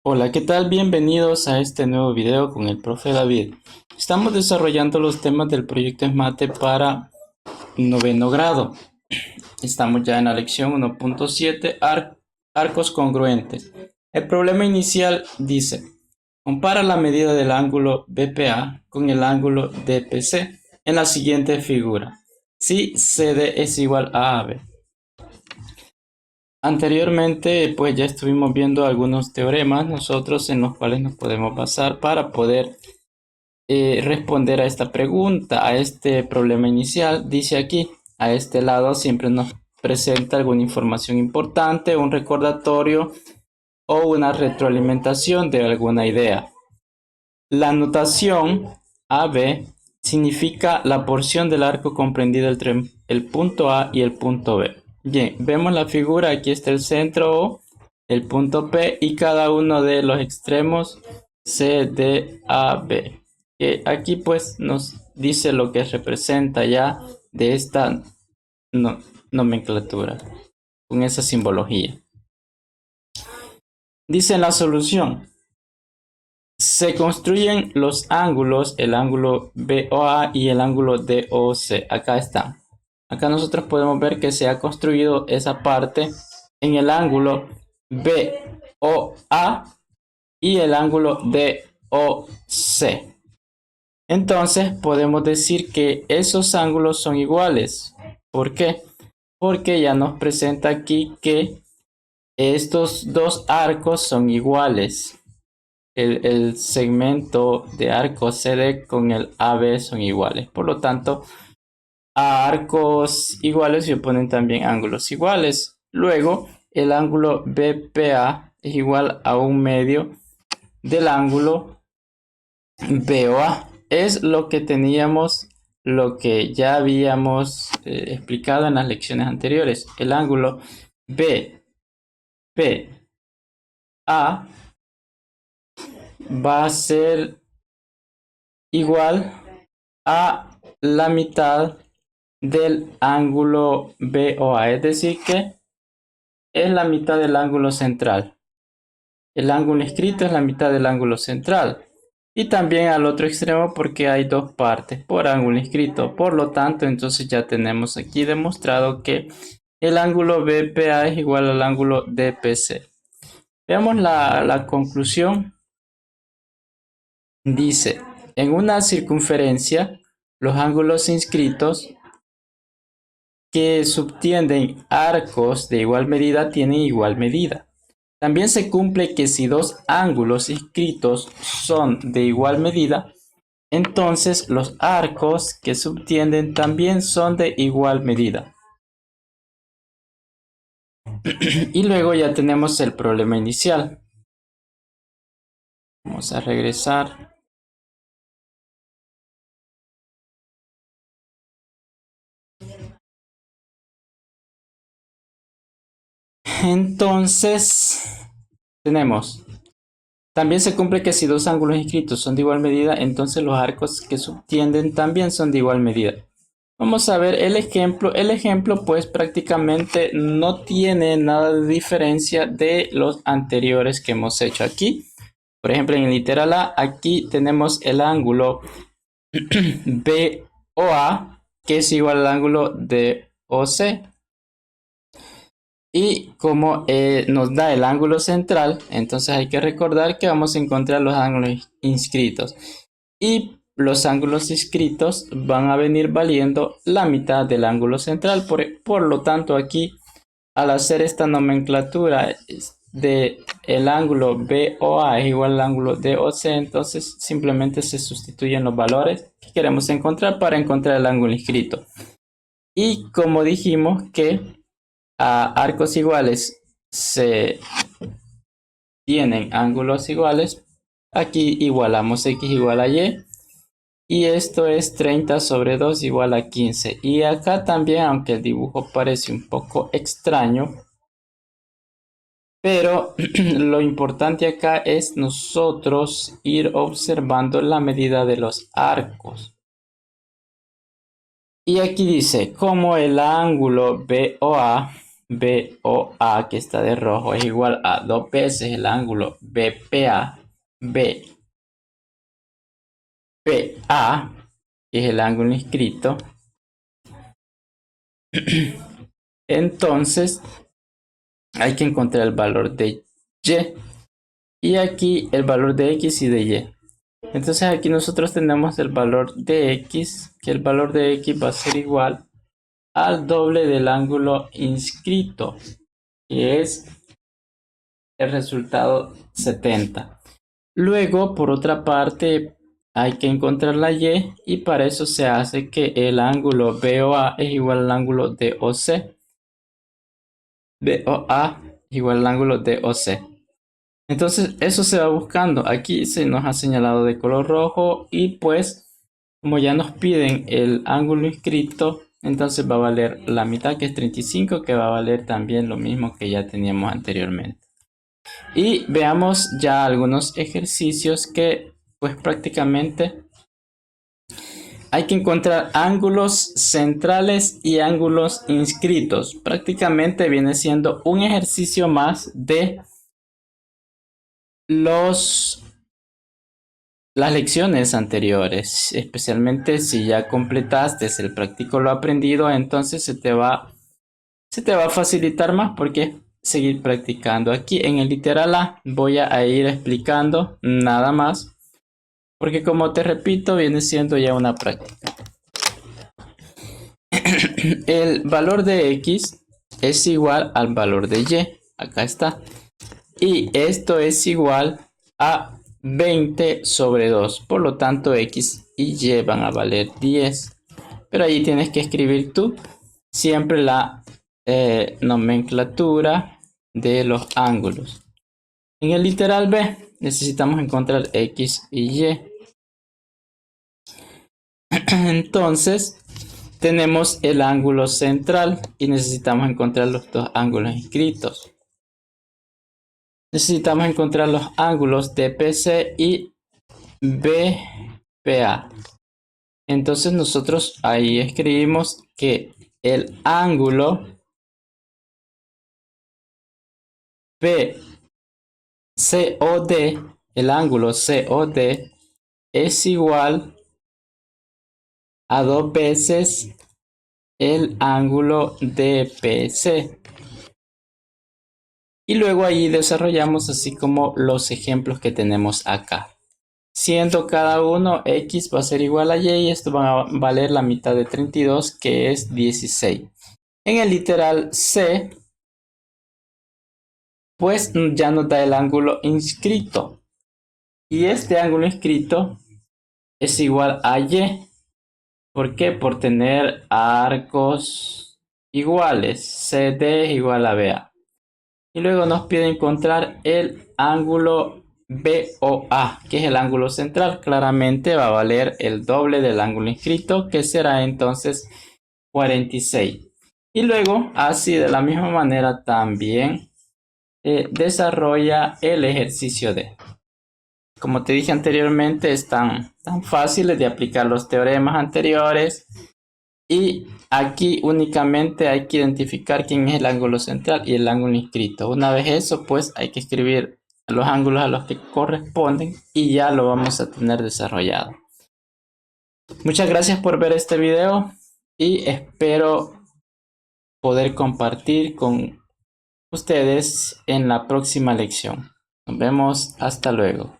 Hola, ¿qué tal? Bienvenidos a este nuevo video con el profe David. Estamos desarrollando los temas del proyecto ESMATE para noveno grado. Estamos ya en la lección 1.7, arcos congruentes. El problema inicial dice, compara la medida del ángulo BPA con el ángulo DPC en la siguiente figura. Si CD es igual a AB. Anteriormente, pues ya estuvimos viendo algunos teoremas nosotros en los cuales nos podemos basar para poder responder a esta pregunta, a este problema inicial. Dice aquí, a este lado siempre nos presenta alguna información importante, un recordatorio o una retroalimentación de alguna idea. La notación AB significa la porción del arco comprendida entre el punto A y el punto B. Bien, vemos la figura, aquí está el centro O, el punto P y cada uno de los extremos C, D, A, B. Que aquí pues nos dice lo que representa ya de esta nomenclatura, con esa simbología. Dice en la solución, se construyen los ángulos, el ángulo BOA y el ángulo DOC. Acá está. Acá nosotros podemos ver que se ha construido esa parte en el ángulo BOA y el ángulo DOC. Entonces podemos decir que esos ángulos son iguales. ¿Por qué? Porque ya nos presenta aquí que estos dos arcos son iguales. El segmento de arco CD con el AB son iguales. Por lo tanto, a arcos iguales se oponen también ángulos iguales. Luego, el ángulo BPA es igual a un medio del ángulo BOA. Es lo que teníamos, lo que ya habíamos explicado en las lecciones anteriores. El ángulo BPA va a ser igual a la mitad del ángulo BOA, es decir que es la mitad del ángulo central. El ángulo inscrito es la mitad del ángulo central. Y también al otro extremo porque hay dos partes por ángulo inscrito. Por lo tanto, entonces ya tenemos aquí demostrado que el ángulo BPA es igual al ángulo DPC. Veamos la conclusión. Dice, en una circunferencia, los ángulos inscritos que subtienden arcos de igual medida tienen igual medida. También se cumple que si dos ángulos inscritos son de igual medida, entonces los arcos que subtienden también son de igual medida. Y luego ya tenemos el problema inicial. Vamos a regresar. Entonces, tenemos, también se cumple que si dos ángulos inscritos son de igual medida, entonces los arcos que subtienden también son de igual medida. Vamos a ver el ejemplo. El ejemplo pues prácticamente no tiene nada de diferencia de los anteriores que hemos hecho aquí. Por ejemplo, en el literal A, aquí tenemos el ángulo BOA, que es igual al ángulo DOC. Y como nos da el ángulo central, entonces hay que recordar que vamos a encontrar los ángulos inscritos. Y los ángulos inscritos van a venir valiendo la mitad del ángulo central. Por lo tanto, aquí, al hacer esta nomenclatura de el ángulo BOA es igual al ángulo DOC, entonces simplemente se sustituyen los valores que queremos encontrar para encontrar el ángulo inscrito. Y como dijimos que a arcos iguales se tienen ángulos iguales, aquí igualamos x igual a y, y esto es 30 sobre 2 igual a 15. Y acá también, aunque el dibujo parece un poco extraño, pero lo importante acá es nosotros ir observando la medida de los arcos. Y aquí dice, como el ángulo BOA BOA, que está de rojo, es igual a 2 veces el ángulo BPA, BPA, que es el ángulo inscrito. Entonces hay que encontrar el valor de Y y aquí el valor de X y de Y. Entonces aquí nosotros tenemos el valor de X, que el valor de X va a ser igual al doble del ángulo inscrito, que es el resultado 70. Luego, por otra parte, hay que encontrar la Y y para eso se hace que el ángulo BOA es igual al ángulo DOC. BOA igual al ángulo DOC. Entonces, eso se va buscando. Aquí se nos ha señalado de color rojo y pues, como ya nos piden el ángulo inscrito, entonces va a valer la mitad, que es 35, que va a valer también lo mismo que ya teníamos anteriormente. Y veamos ya algunos ejercicios que pues prácticamente hay que encontrar ángulos centrales y ángulos inscritos. Prácticamente viene siendo un ejercicio más de las lecciones anteriores, especialmente si ya completaste el práctico lo aprendido, entonces se te va a facilitar más porque seguir practicando. Aquí en el literal A voy a ir explicando nada más, porque como te repito, viene siendo ya una práctica. El valor de X es igual al valor de Y. Acá está. Y esto es igual a 20 sobre 2. Por lo tanto, X y Y van a valer 10. Pero ahí tienes que escribir tú siempre la nomenclatura de los ángulos. En el literal B necesitamos encontrar X y Y. Entonces tenemos el ángulo central y necesitamos encontrar los dos ángulos inscritos. Necesitamos encontrar los ángulos DPC y BPA. Entonces nosotros ahí escribimos que el ángulo COD, el ángulo COD es igual a 2 veces el ángulo DPC. Y luego ahí desarrollamos así como los ejemplos que tenemos acá. Siendo cada uno X va a ser igual a Y y esto va a valer la mitad de 32, que es 16. En el literal C, pues ya nos da el ángulo inscrito. Y este ángulo inscrito es igual a Y. ¿Por qué? Por tener arcos iguales. CD es igual a BA. Y luego nos pide encontrar el ángulo BOA, que es el ángulo central. Claramente va a valer el doble del ángulo inscrito, que será entonces 46. Y luego, así de la misma manera también desarrolla el ejercicio D. Como te dije anteriormente, están tan fáciles de aplicar los teoremas anteriores. Y aquí únicamente hay que identificar quién es el ángulo central y el ángulo inscrito. Una vez eso, pues hay que escribir los ángulos a los que corresponden y ya lo vamos a tener desarrollado. Muchas gracias por ver este video y espero poder compartir con ustedes en la próxima lección. Nos vemos, hasta luego.